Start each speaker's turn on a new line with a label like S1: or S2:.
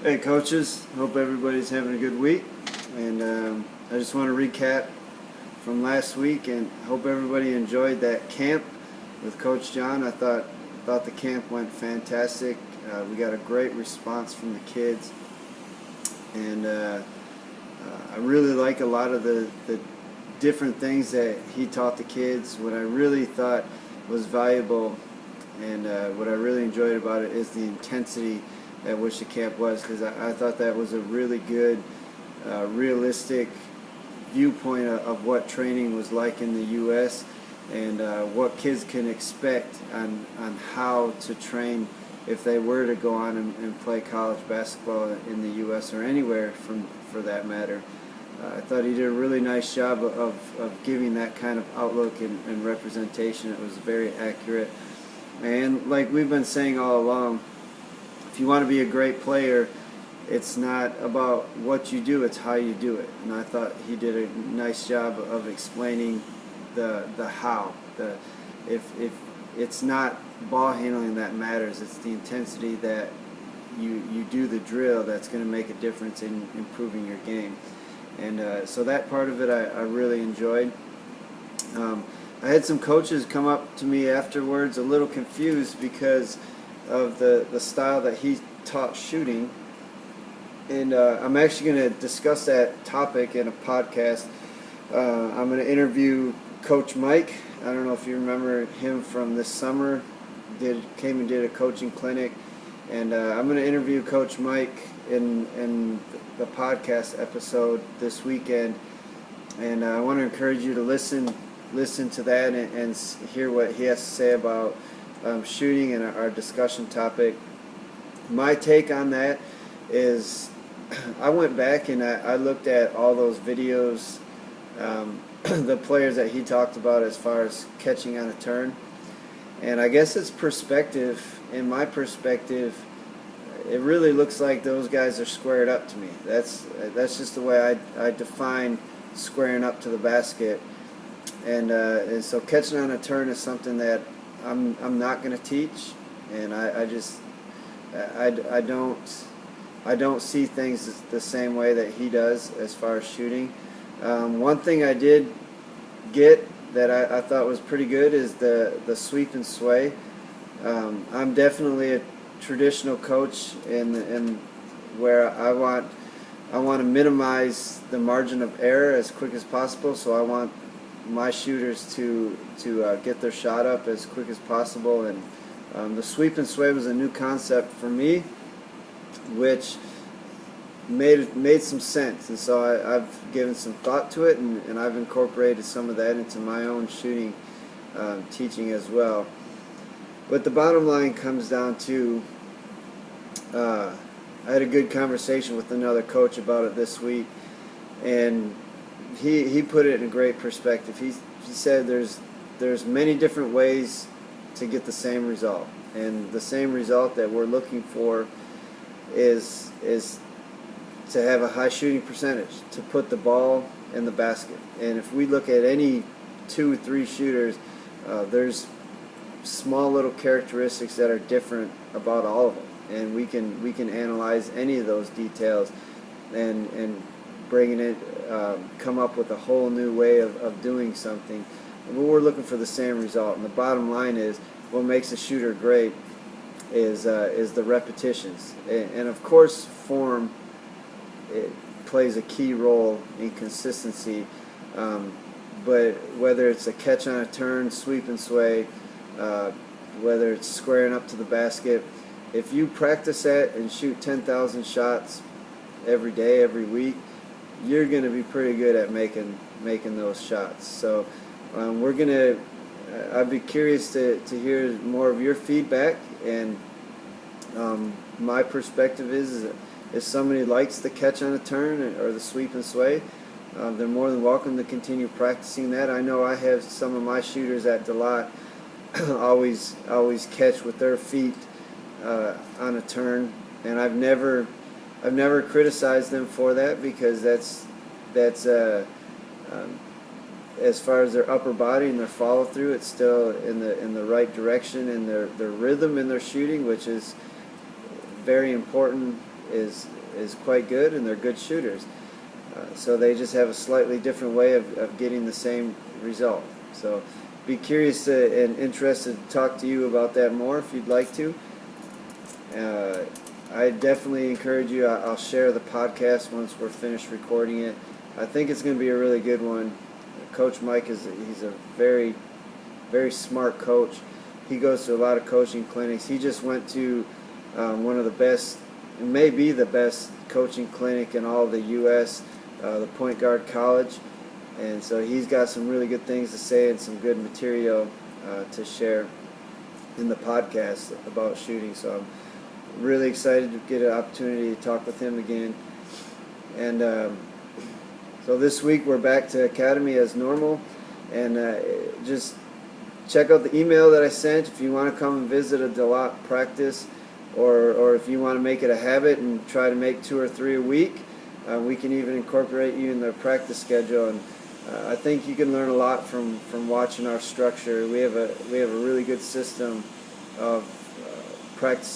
S1: Hey coaches, hope everybody's having a good week, and I just want to recap from last week and hope everybody enjoyed that camp with Coach John. I thought the camp went fantastic. We got a great response from the kids, and I really like a lot of the different things that he taught the kids. What I really thought was valuable and what I really enjoyed about it is the intensity at which the camp was, because I thought that was a really good, realistic viewpoint of what training was like in the U.S. and what kids can expect on how to train if they were to go on and play college basketball in the U.S. or anywhere for that matter. I thought he did a really nice job of giving that kind of outlook and representation. It was very accurate. And like we've been saying all along, if you want to be a great player, it's not about what you do, it's how you do it. And I thought he did a nice job of explaining the how. If it's not ball handling that matters, it's the intensity that you do the drill that's going to make a difference in improving your game. And so that part of it I really enjoyed. I had some coaches come up to me afterwards a little confused because of the style that he taught shooting. And I'm actually going to discuss that topic in a podcast. I'm going to interview Coach Mike. I don't know if you remember him from this summer. Came and did a coaching clinic. And I'm going to interview Coach Mike in the podcast episode this weekend. And I want to encourage you to listen to that and hear what he has to say about shooting and our discussion topic. My take on that is I went back and I looked at all those videos, the players that he talked about as far as catching on a turn. And I guess it's perspective. In my perspective, it really looks like those guys are squared up to me. That's just the way I define squaring up to the basket. And so catching on a turn is something that I'm not going to teach, and I don't see things the same way that he does as far as shooting. One thing I did get that I thought was pretty good is the sweep and sway. I'm definitely a traditional coach in where I want to minimize the margin of error as quick as possible. So I want my shooters to get their shot up as quick as possible, and the sweep and sway was a new concept for me, which made some sense, and so I've given some thought to it, and I've incorporated some of that into my own shooting teaching as well. But the bottom line comes down to I had a good conversation with another coach about it this week, and he put it in a great perspective. He said there's many different ways to get the same result, and the same result that we're looking for is to have a high shooting percentage, to put the ball in the basket. And if we look at any 2 or 3 shooters, there's small little characteristics that are different about all of them, and we can analyze any of those details and bringing it, come up with a whole new way of doing something. But we're looking for the same result, and the bottom line is what makes a shooter great is the repetitions, and of course form it plays a key role in consistency. But whether it's a catch on a turn, sweep and sway, whether it's squaring up to the basket, if you practice that and shoot 10,000 shots every day, every week, you're going to be pretty good at making those shots. So I'd be curious to hear more of your feedback, and my perspective is if somebody likes the catch on a turn or the sweep and sway, they're more than welcome to continue practicing that. I know I have some of my shooters at DeLotte always catch with their feet on a turn, and I've never criticized them for that, because that's as far as their upper body and their follow through, it's still in the right direction, and their rhythm in their shooting, which is very important is quite good, and they're good shooters. So they just have a slightly different way of getting the same result. So be curious and interested to talk to you about that more if you'd like to. I definitely encourage you. I'll share the podcast once we're finished recording it. I think it's going to be a really good one. Coach Mike he's a very, very smart coach. He goes to a lot of coaching clinics. He just went to one of the best, maybe the best coaching clinic in all of the U.S., the Point Guard College. And so he's got some really good things to say and some good material to share in the podcast about shooting. So I'm really excited to get an opportunity to talk with him again. And so this week we're back to Academy as normal. And just check out the email that I sent if you want to come and visit a DeLotte practice, or if you want to make it a habit and try to make 2 or 3 a week. We can even incorporate you in the practice schedule, and I think you can learn a lot from watching our structure. We have a really good system of practicing